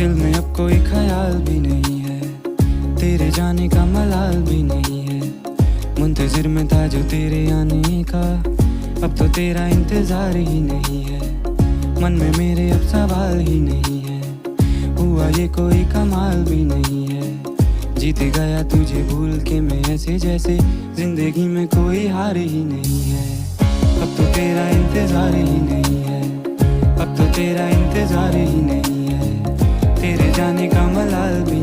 दिल में अब कोई ख्याल भी नहीं है, तेरे जाने का मलाल भी नहीं है। मुंतजिर में था जो तेरे आने का, अब तो तेरा इंतजार ही नहीं है। मन में मेरे अब सवाल ही नहीं है, हुआ ये कोई कमाल भी नहीं है। जीत गया तुझे भूल के मैं ऐसे जैसे जिंदगी में कोई हार ही नहीं है। अब तो तेरा इंतजार ही नहीं है, अब तो तेरा इंतजार ही नहीं है। तेरे जाने का मलाल भी